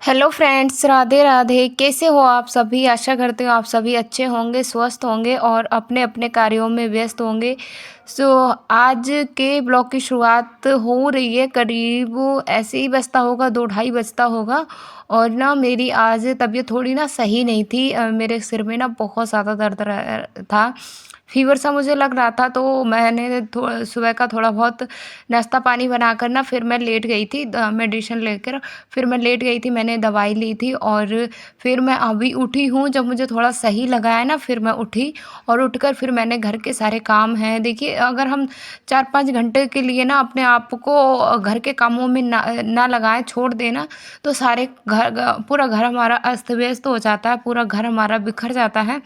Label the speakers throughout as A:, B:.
A: Hello friends, Radhe Radhe. कैसे हो आप सभी? आशा करते हो आप सभी अच्छे होंगे, स्वस्थ होंगे और अपने अपने कार्यों में व्यस्त होंगे। सो आज के ब्लॉग की शुरुआत हो रही है। करीब ऐसे ही बजता होगा, 2 ढाई बजता होगा। और ना मेरी आज तबीयत थोड़ी ना सही नहीं थी। मेरे सिर में ना बहुत ज़्यादा दर्द था। फीवर सा मुझे लग रहा था, तो मैंने सुबह का थोड़ा बहुत नाश्ता पानी बनाकर ना फिर मैं लेट गई थी मेडिसिन लेकर। फिर मैं लेट गई थी, मैंने दवाई ली थी और फिर मैं अभी उठी हूँ। जब मुझे थोड़ा सही लगा है ना, फिर मैं उठी और उठकर फिर मैंने घर के सारे काम हैं। देखिए, अगर हम 4-5 घंटे के लिए ना अपने आप को घर के कामों में ना लगाएं, छोड़ देना, तो सारे पूरा घर हमारा अस्त व्यस्त हो जाता है, पूरा घर हमारा बिखर जाता है।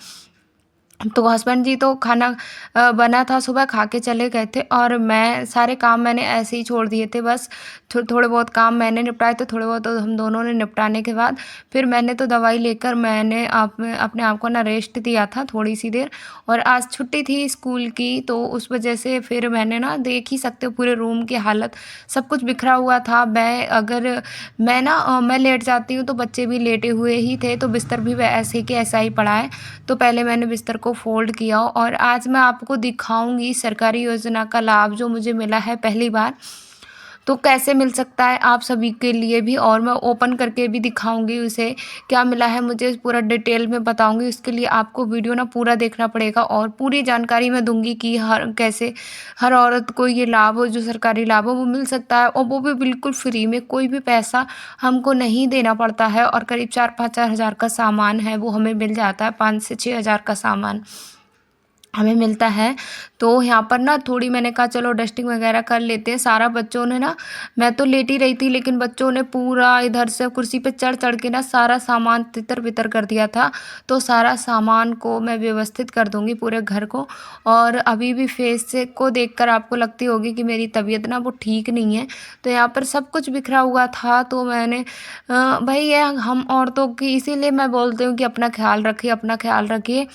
A: तो हस्बैंड जी तो खाना बना था, सुबह खा के चले गए थे और मैं सारे काम मैंने ऐसे ही छोड़ दिए थे। बस थोड़े बहुत काम मैंने निपटाए थे, थोड़े बहुत तो हम दोनों ने निपटाने के बाद फिर मैंने तो दवाई लेकर मैंने अपने आप को ना रेस्ट दिया था थोड़ी सी देर। और आज छुट्टी थी स्कूल की, तो उस वजह से फिर मैंने ना, देख ही सकते हो पूरे रूम की हालत, सब कुछ बिखरा हुआ था। मैं लेट जाती हूँ तो बच्चे भी लेटे हुए ही थे, तो बिस्तर भी ऐसे के ऐसा ही पड़ा है। तो पहले मैंने बिस्तर को फ़ोल्ड किया और आज मैं आपको दिखाऊँगी सरकारी योजना का लाभ जो मुझे मिला है पहली बार, तो कैसे मिल सकता है आप सभी के लिए भी, और मैं ओपन करके भी दिखाऊँगी उसे, क्या मिला है मुझे पूरा डिटेल में बताऊँगी। उसके लिए आपको वीडियो ना पूरा देखना पड़ेगा और पूरी जानकारी मैं दूँगी कि कैसे हर औरत को ये लाभ हो, जो सरकारी लाभ हो, वो मिल सकता है, और वो भी बिल्कुल फ्री में। कोई भी पैसा हमको नहीं देना पड़ता है और करीब 4-5 हज़ार का सामान है वो हमें मिल जाता है, 5 से 6 हज़ार का सामान हमें मिलता है। तो यहाँ पर ना थोड़ी मैंने कहा चलो डस्टिंग वगैरह कर लेते हैं। सारा बच्चों ने ना, मैं तो लेटी रही थी लेकिन बच्चों ने पूरा इधर से कुर्सी पे चढ़ चढ़ के ना सारा सामान तितर बितर कर दिया था। तो सारा सामान को मैं व्यवस्थित कर दूंगी पूरे घर को। और अभी भी फेस से को देखकर आपको लगती होगी कि मेरी तबीयत ना वो ठीक नहीं है। तो यहाँ पर सब कुछ बिखरा हुआ था, तो मैंने भाई ये हम औरतों की, इसीलिए मैं बोलती हूँ कि अपना ख्याल रखिए, अपना ख्याल रखिए।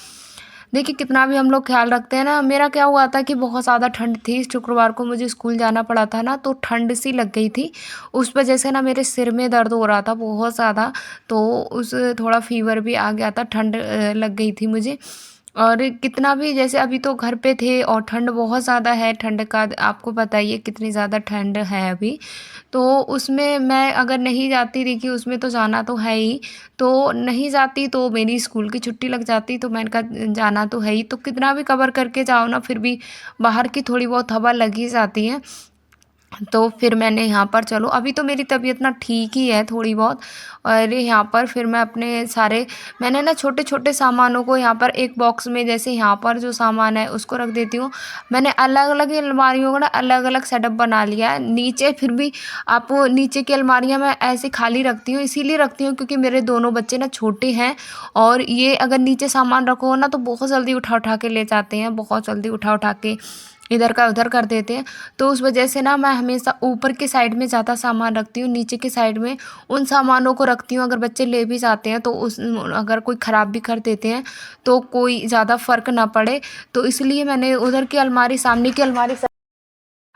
A: देखिए, कितना भी हम लोग ख्याल रखते हैं ना, मेरा क्या हुआ था कि बहुत ज़्यादा ठंड थी, शुक्रवार को मुझे स्कूल जाना पड़ा था ना, तो ठंड सी लग गई थी। उस वजह से ना मेरे सिर में दर्द हो रहा था बहुत ज़्यादा। तो उस थोड़ा फ़ीवर भी आ गया था, ठंड लग गई थी मुझे। और कितना भी, जैसे अभी तो घर पे थे और ठंड बहुत ज़्यादा है, ठंड का आपको बताइए कितनी ज़्यादा ठंड है अभी। तो उसमें मैं अगर नहीं जाती, देखिए उसमें तो जाना तो है ही, तो नहीं जाती तो मेरी स्कूल की छुट्टी लग जाती। तो मैंने कहा जाना तो है ही, तो कितना भी कवर करके जाओ ना, फिर भी बाहर की थोड़ी बहुत हवा लग ही जाती है। तो फिर मैंने यहाँ पर, चलो अभी तो मेरी तबीयत ना ठीक ही है थोड़ी बहुत। और यहाँ पर फिर मैं अपने सारे, मैंने ना छोटे छोटे सामानों को यहाँ पर एक बॉक्स में, जैसे यहाँ पर जो सामान है उसको रख देती हूँ। मैंने अलग अलग अलमारियों का ना अलग अलग सेटअप बना लिया है। नीचे फिर भी आप, नीचे की अलमारियाँ मैं ऐसे खाली रखती हूँ, इसीलिए रखती हूँ क्योंकि मेरे दोनों बच्चे ना छोटे हैं, और ये अगर नीचे सामान रखो ना तो बहुत जल्दी उठा उठा के ले जाते हैं, बहुत जल्दी उठा उठा के इधर का उधर कर देते हैं। तो उस वजह से ना मैं हमेशा ऊपर के साइड में ज़्यादा सामान रखती हूँ, नीचे के साइड में उन सामानों को रखती हूँ, अगर बच्चे ले भी जाते हैं तो उस, अगर कोई ख़राब भी कर देते हैं तो कोई ज़्यादा फ़र्क ना पड़े। तो इसलिए मैंने उधर की अलमारी, सामने की अलमारी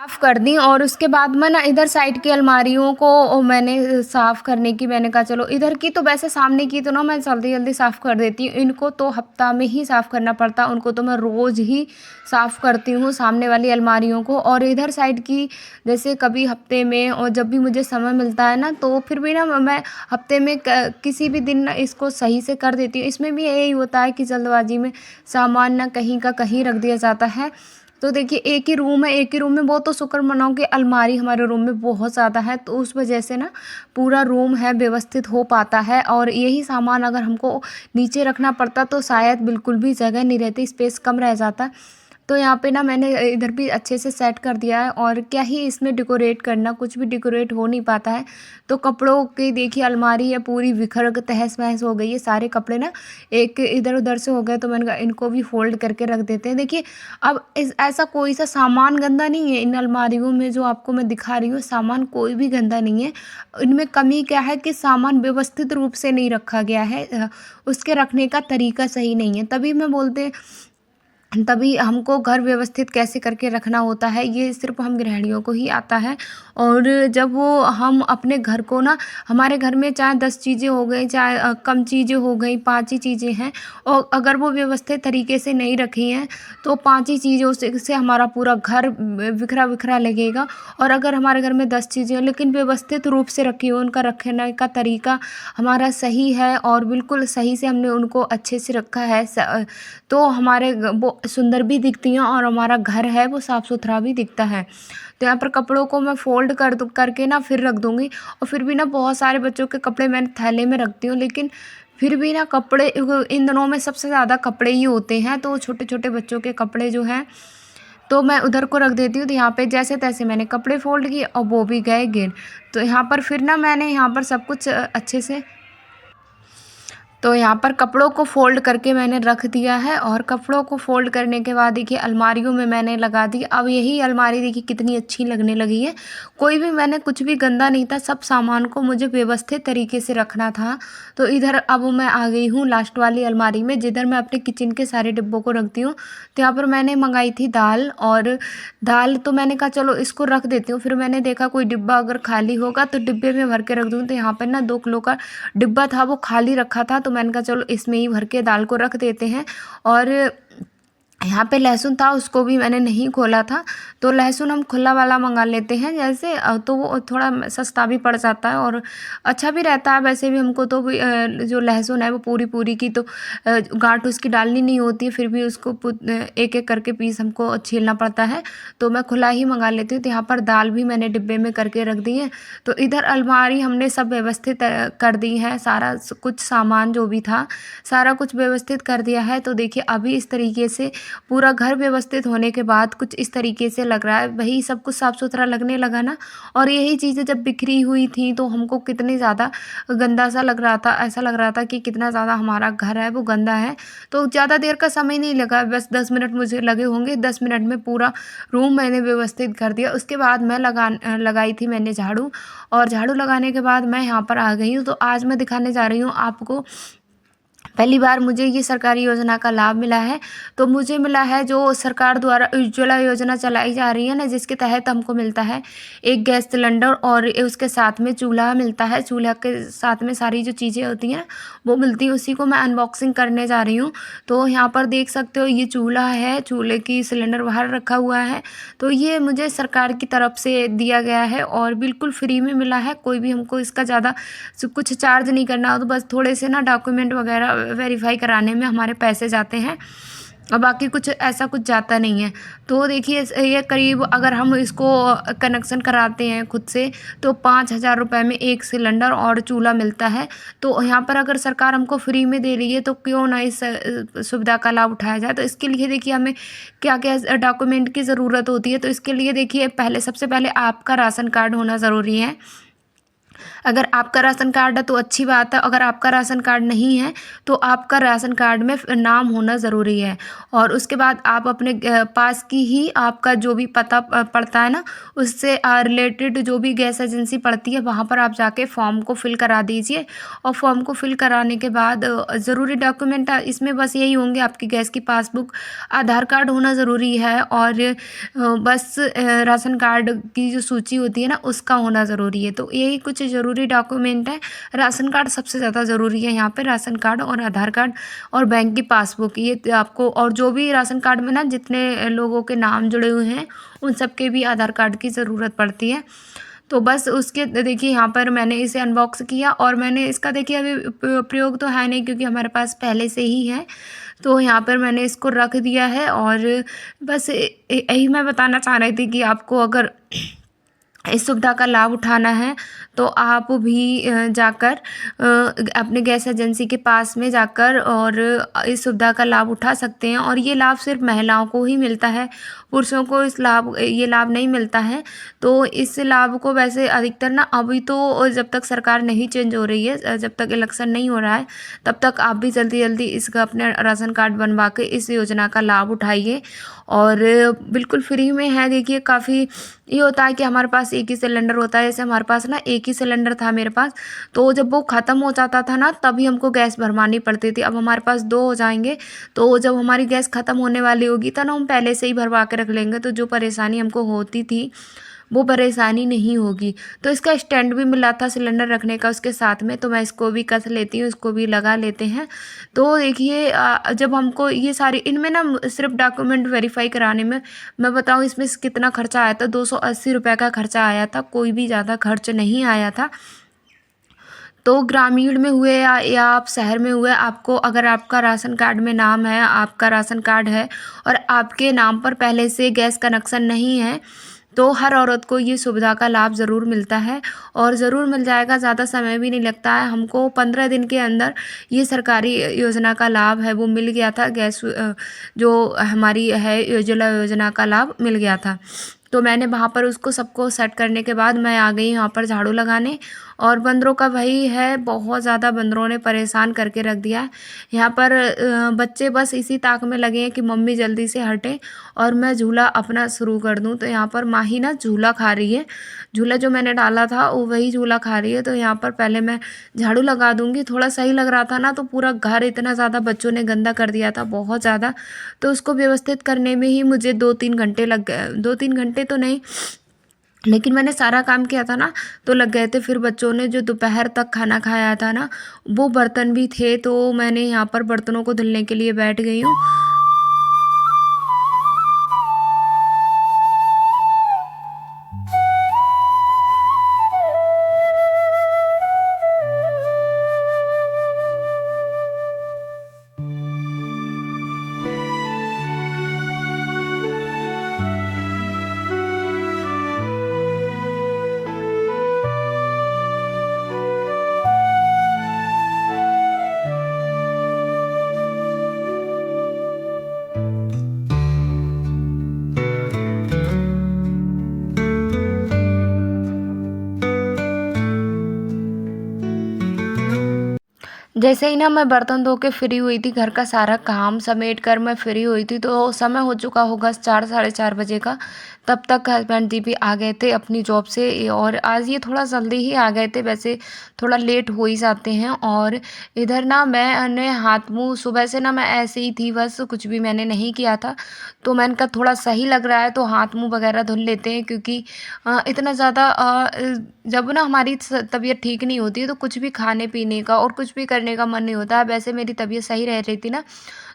A: साफ़ कर दी। और उसके बाद मैं ना इधर साइड की अलमारियों को मैंने साफ़ करने की, मैंने कहा चलो इधर की तो, वैसे सामने की तो ना मैं जल्दी जल्दी साफ़ कर देती हूँ, इनको तो हफ्ता में ही साफ़ करना पड़ता, उनको तो मैं रोज़ ही साफ़ करती हूँ सामने वाली अलमारियों को। और इधर साइड की जैसे कभी हफ्ते में, और जब भी मुझे समय मिलता है ना, तो फिर भी ना मैं हफ्ते में किसी भी दिन ना इसको सही से कर देती हूँ। इसमें भी यही होता है कि जल्दबाजी में सामान ना कहीं का कहीं रख दिया जाता है। तो देखिए, एक ही रूम है, एक ही रूम में, वो तो शुक्र मनाओ कि अलमारी हमारे रूम में बहुत ज़्यादा है, तो उस वजह से ना पूरा रूम है व्यवस्थित हो पाता है। और यही सामान अगर हमको नीचे रखना पड़ता तो शायद बिल्कुल भी जगह नहीं रहती, स्पेस कम रह जाता। तो यहाँ पे ना मैंने इधर भी अच्छे से सेट कर दिया है, और क्या ही इसमें डेकोरेट करना, कुछ भी डेकोरेट हो नहीं पाता है। तो कपड़ों की देखिए अलमारी है पूरी बिखर के तहस महस हो गई है, सारे कपड़े ना एक इधर उधर से हो गए, तो मैंने कहा इनको भी फोल्ड करके रख देते हैं। देखिए, अब ऐसा कोई सा सामान गंदा नहीं है इन अलमारियों में, जो आपको मैं दिखा रही हूँ सामान कोई भी गंदा नहीं है। इनमें कमी क्या है कि सामान व्यवस्थित रूप से नहीं रखा गया है, उसके रखने का तरीका सही नहीं है। तभी मैं बोलते तभी हमको घर व्यवस्थित कैसे करके रखना होता है, ये सिर्फ़ हम गृहिणियों को ही आता है। और जब वो हम अपने घर को ना, हमारे घर में चाहे 10 चीज़ें हो गई, चाहे कम चीज़ें हो गई, 5 ही चीज़ें हैं, और अगर वो व्यवस्थित तरीके से नहीं रखी हैं, तो 5 ही चीज़ों से हमारा पूरा घर बिखरा-बिखरा लगेगा। और अगर हमारे घर में 10 चीज़ें हैं, लेकिन व्यवस्थित रूप से रखी हो, उनका रखने का तरीका हमारा सही है और बिल्कुल सही से हमने उनको अच्छे से रखा है, तो हमारे वो सुंदर भी दिखती हैं और हमारा घर है वो साफ़ सुथरा भी दिखता है। तो यहाँ पर कपड़ों को मैं फ़ोल्ड करके ना फिर रख दूँगी। और फिर भी ना बहुत सारे बच्चों के कपड़े मैं थैले में रखती हूँ, लेकिन फिर भी ना कपड़े इन दिनों में सबसे ज़्यादा कपड़े ही होते हैं, तो छोटे-छोटे बच्चों के कपड़े जो हैं, तो मैं उधर को रख देती हूँ। तो यहाँ पे जैसे-तैसे मैंने कपड़े फ़ोल्ड किए और वो भी गए गिर। तो यहाँ पर फिर ना मैंने यहाँ पर सब कुछ अच्छे से, तो यहाँ पर कपड़ों को फ़ोल्ड करके मैंने रख दिया है, और कपड़ों को फ़ोल्ड करने के बाद देखिए अलमारियों में मैंने लगा दी। अब यही अलमारी देखिए कितनी अच्छी लगने लगी है। कोई भी मैंने कुछ भी गंदा नहीं था, सब सामान को मुझे व्यवस्थित तरीके से रखना था। तो इधर अब मैं आ गई हूँ लास्ट वाली अलमारी में, जिधर मैं अपने किचन के सारे डिब्बों को रखती हूँ। तो यहाँ पर मैंने मँगाई थी दाल, और दाल तो मैंने कहा चलो इसको रख देती हूँ। फिर मैंने देखा कोई डिब्बा अगर खाली होगा तो डिब्बे में भर के रख दूँ। तो यहाँ पर ना 2 किलो का डिब्बा था, वो खाली रखा था, तो मैंने कहा चलो इसमें ही भर के दाल को रख देते हैं। और यहाँ पे लहसुन था, उसको भी मैंने नहीं खोला था, तो लहसुन हम खुला वाला मंगा लेते हैं जैसे, तो वो थोड़ा सस्ता भी पड़ जाता है और अच्छा भी रहता है। वैसे भी हमको तो जो लहसुन है वो पूरी की तो गांठ उसकी डालनी नहीं होती है, फिर भी उसको एक एक करके पीस हमको छीलना पड़ता है, तो मैं खुला ही मंगा लेती हूँ। तो यहाँ पर दाल भी मैंने डिब्बे में करके रख दी है। तो इधर अलमारी हमने सब व्यवस्थित कर दी है, सारा कुछ सामान जो भी था सारा कुछ व्यवस्थित कर दिया है। तो देखिए अभी इस तरीके से पूरा घर व्यवस्थित होने के बाद कुछ इस तरीके से लग रहा है, वही सब कुछ साफ़ सुथरा लगने लगा ना। और यही चीज़ें जब बिखरी हुई थी तो हमको कितने ज़्यादा गंदा सा लग रहा था, ऐसा लग रहा था कि कितना ज़्यादा हमारा घर है वो गंदा है। तो ज़्यादा देर का समय नहीं लगा, बस 10 मिनट मुझे लगे होंगे। 10 मिनट में पूरा रूम मैंने व्यवस्थित कर दिया। उसके बाद मैं लगाई थी मैंने झाड़ू, और झाड़ू लगाने के बाद मैं यहाँ पर आ गई हूँ। तो आज मैं दिखाने जा रही हूँ आपको, पहली बार मुझे ये सरकारी योजना का लाभ मिला है। तो मुझे मिला है जो सरकार द्वारा उज्ज्वला योजना चलाई जा रही है ना, जिसके तहत हमको मिलता है एक गैस सिलेंडर, और उसके साथ में चूल्हा मिलता है। चूल्हा के साथ में सारी जो चीज़ें होती हैं वो मिलती हैं, उसी को मैं अनबॉक्सिंग करने जा रही हूँ। तो यहाँ पर देख सकते हो ये चूल्हा है, चूल्हे की सिलेंडर बाहर रखा हुआ है। तो ये मुझे सरकार की तरफ से दिया गया है और बिल्कुल फ्री में मिला है। कोई भी हमको इसका ज़्यादा कुछ चार्ज नहीं करना, तो बस थोड़े से ना डॉक्यूमेंट वगैरह वेरीफाई कराने में हमारे पैसे जाते हैं, और बाकी कुछ ऐसा कुछ जाता नहीं है। तो देखिए ये करीब अगर हम इसको कनेक्शन कराते हैं खुद से, तो 5,000 रुपये में एक सिलेंडर और चूल्हा मिलता है। तो यहाँ पर अगर सरकार हमको फ्री में दे रही है तो क्यों ना इस सुविधा का लाभ उठाया जाए। तो इसके लिए देखिए हमें क्या क्या डॉक्यूमेंट की ज़रूरत होती है। तो इसके लिए देखिए सबसे पहले आपका राशन कार्ड होना ज़रूरी है। अगर आपका राशन कार्ड है तो अच्छी बात है, अगर आपका राशन कार्ड नहीं है तो आपका राशन कार्ड में नाम होना ज़रूरी है। और उसके बाद आप अपने पास की ही आपका जो भी पता पड़ता है ना, उससे रिलेटेड जो भी गैस एजेंसी पड़ती है वहाँ पर आप जाके फॉर्म को फिल करा दीजिए। और फॉर्म को फिल कराने के बाद ज़रूरी डॉक्यूमेंट इसमें बस यही होंगे, आपकी गैस की पासबुक, आधार कार्ड होना ज़रूरी है, और बस राशन कार्ड की जो सूची होती है ना उसका होना ज़रूरी है। तो यही कुछ ज़रूरी डॉक्यूमेंट है। राशन कार्ड सबसे ज़्यादा ज़रूरी है यहाँ पे, राशन कार्ड और आधार कार्ड और बैंक की पासबुक, ये आपको, और जो भी राशन कार्ड में ना जितने लोगों के नाम जुड़े हुए हैं उन सब के भी आधार कार्ड की ज़रूरत पड़ती है। तो बस उसके देखिए यहाँ पर मैंने इसे अनबॉक्स किया, और मैंने इसका देखिए अभी प्रयोग तो है नहीं क्योंकि हमारे पास पहले से ही है। तो यहाँ पर मैंने इसको रख दिया है, और बस यही मैं बताना चाह रही थी कि आपको अगर इस सुविधा का लाभ उठाना है तो आप भी जाकर अपने गैस एजेंसी के पास में जाकर और इस सुविधा का लाभ उठा सकते हैं। और ये लाभ सिर्फ महिलाओं को ही मिलता है, पुरुषों को ये लाभ नहीं मिलता है। तो इस लाभ को वैसे अधिकतर ना, अभी तो जब तक सरकार नहीं चेंज हो रही है, जब तक इलेक्शन नहीं हो रहा है, तब तक आप भी जल्दी जल्दी इसका अपने राशन कार्ड बनवा के इस योजना का लाभ उठाइए। और बिल्कुल फ्री में है। देखिए काफ़ी ये होता है कि हमारे पास एक ही सिलेंडर होता है, जैसे हमारे पास ना एक ही सिलेंडर था मेरे पास, तो जब वो ख़त्म हो जाता था ना तभी हमको गैस भरवानी पड़ती थी। अब हमारे पास 2 हो जाएँगे, तो जब हमारी गैस ख़त्म होने वाली होगी तो ना हम पहले से ही भरवा के रख लेंगे, तो जो परेशानी हमको होती थी वो परेशानी नहीं होगी। तो इसका स्टैंड भी मिला था सिलेंडर रखने का उसके साथ में, तो मैं इसको भी कस लेती हूँ, इसको भी लगा लेते हैं। तो देखिए जब हमको ये सारी इनमें ना सिर्फ़ डॉक्यूमेंट वेरीफ़ाई कराने में मैं बताऊँ इसमें कितना खर्चा आया था, 280 रुपए का खर्चा आया था, कोई भी ज़्यादा खर्च नहीं आया था। तो ग्रामीण में हुए या आप शहर में हुए, आपको अगर आपका राशन कार्ड में नाम है, आपका राशन कार्ड है और आपके नाम पर पहले से गैस कनेक्शन नहीं है, तो हर औरत को ये सुविधा का लाभ ज़रूर मिलता है और ज़रूर मिल जाएगा। ज़्यादा समय भी नहीं लगता है, हमको 15 दिन के अंदर ये सरकारी योजना का लाभ है वो मिल गया था। जो हमारी है उज्ज्वला योजना का लाभ मिल गया था। तो मैंने वहाँ पर उसको सबको सेट करने के बाद मैं आ गई यहाँ पर झाड़ू लगाने, और बंदरों का वही है, बहुत ज़्यादा बंदरों ने परेशान करके रख दिया है। यहाँ पर बच्चे बस इसी ताक में लगे हैं कि मम्मी जल्दी से हटें और मैं झूला अपना शुरू कर दूँ। तो यहाँ पर माही ना झूला खा रही है, झूला जो मैंने डाला था वो वही झूला खा रही है। तो यहाँ पर पहले मैं झाड़ू लगा दूँगी, थोड़ा सही लग रहा था ना, तो पूरा घर इतना ज़्यादा बच्चों ने गंदा कर दिया था, बहुत ज़्यादा। तो उसको व्यवस्थित करने में ही मुझे 2-3 घंटे लग गए, 2-3 घंटे तो नहीं, लेकिन मैंने सारा काम किया था ना तो लग गए थे। फिर बच्चों ने जो दोपहर तक खाना खाया था ना, वो बर्तन भी थे, तो मैंने यहाँ पर बर्तनों को धुलने के लिए बैठ गई हूँ। जैसे ही ना मैं बर्तन धो के फ्री हुई थी, घर का सारा काम समेट कर मैं फ्री हुई थी, तो समय हो चुका होगा 4 साढ़े 4 बजे का। तब तक हस्बैंड जी भी आ गए थे अपनी जॉब से, और आज ये थोड़ा जल्दी ही आ गए थे, वैसे थोड़ा लेट हो ही जाते हैं। और इधर ना मैंने हाथ मुँह सुबह से ना मैं ऐसे ही थी, बस कुछ भी मैंने नहीं किया था। तो मैंने कहा थोड़ा सही लग रहा है तो हाथ मुँह वगैरह धुल लेते हैं, क्योंकि इतना ज़्यादा जब ना हमारी तबीयत ठीक नहीं होती है तो कुछ भी खाने पीने का और कुछ भी करने का मन नहीं होता है। वैसे मेरी तबीयत सही रह रही थी ना,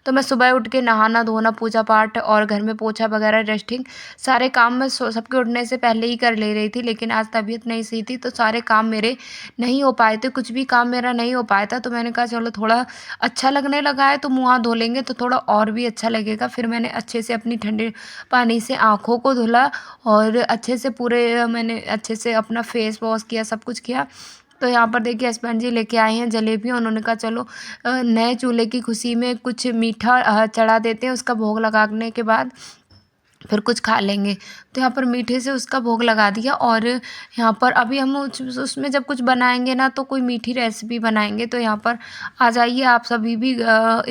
A: तो मैं सुबह उठ के नहाना धोना, पूजा पाठ और घर में पोछा वगैरह, डस्टिंग, सारे काम मैं सबके उठने से पहले ही कर ले रही थी। लेकिन आज तबीयत नहीं सही थी तो सारे काम मेरे नहीं हो पाए थे, कुछ भी काम मेरा नहीं हो पाया था। तो मैंने कहा चलो थोड़ा अच्छा लगने लगा है तो मुँह हाथ धो लेंगे तो थोड़ा और भी अच्छा लगेगा। फिर मैंने अच्छे से अपनी ठंडे पानी से आँखों को धुला और अच्छे से मैंने अच्छे से अपना फेस वॉश किया, सब कुछ किया। तो यहाँ पर देखिए हस्बैंड जी लेके आए हैं जलेबियाँ। उन्होंने कहा चलो नए चूल्हे की खुशी में कुछ मीठा चढ़ा देते हैं, उसका भोग लगाने के बाद फिर कुछ खा लेंगे। तो यहाँ पर मीठे से उसका भोग लगा दिया, और यहाँ पर अभी हम उसमें जब कुछ बनाएँगे ना तो कोई मीठी रेसिपी बनाएँगे। तो यहाँ पर आ जाइए आप सभी भी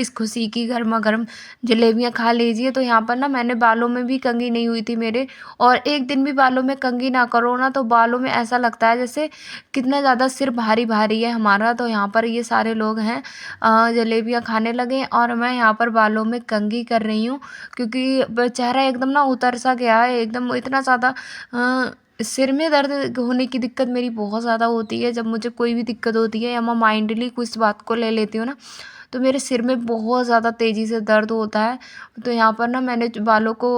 A: इस खुशी की गरमा-गरम जलेबियाँ खा लीजिए। तो यहाँ पर ना मैंने बालों में भी कंघी नहीं हुई थी मेरे, और एक दिन भी बालों में कंघी ना करो ना तो बालों में ऐसा लगता है जैसे कितना ज़्यादा सिर भारी-भारी है हमारा। तो यहाँ पर ये सारे लोग हैं जलेबियाँ खाने लगे, और मैं यहाँ पर बालों में कंघी कर रही हूँ, क्योंकि चेहरा एकदम ना उतर सा गया है, एकदम इतना ज़्यादा सिर में दर्द होने की दिक्कत मेरी बहुत ज़्यादा होती है। जब मुझे कोई भी दिक्कत होती है या मैं माइंडली कुछ बात को ले लेती हूँ ना, तो मेरे सिर में बहुत ज़्यादा तेज़ी से दर्द होता है। तो यहाँ पर ना मैंने बालों को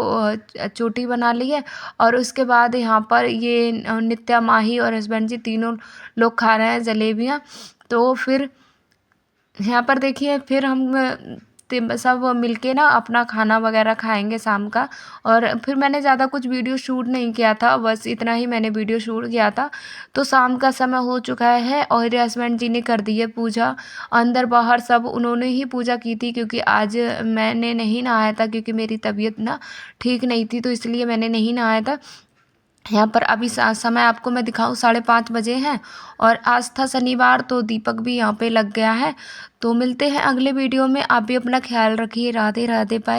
A: चोटी बना ली है, और उसके बाद यहाँ पर ये नित्या, माही और हस्बैंड जी तीनों लोग खा रहे हैं जलेबियाँ। तो फिर यहाँ पर देखिए फिर हम सब मिलके ना अपना खाना वगैरह खाएँगे शाम का। और फिर मैंने ज़्यादा कुछ वीडियो शूट नहीं किया था, बस इतना ही मैंने वीडियो शूट किया था। तो शाम का समय हो चुका है और हस्बैंड जी ने कर दी है पूजा। अंदर-बाहर सब उन्होंने ही पूजा की थी, क्योंकि आज मैंने नहीं नहाया था, क्योंकि मेरी तबीयत ना ठीक नहीं थी, तो इसलिए मैंने नहीं नहाया था। यहाँ पर अभी समय आपको मैं दिखाऊँ 5:30 बजे हैं, और आज था शनिवार तो दीपक भी यहाँ पे लग गया है। तो मिलते हैं अगले वीडियो में, आप भी अपना ख्याल रखिए। राधे राधे, बाय।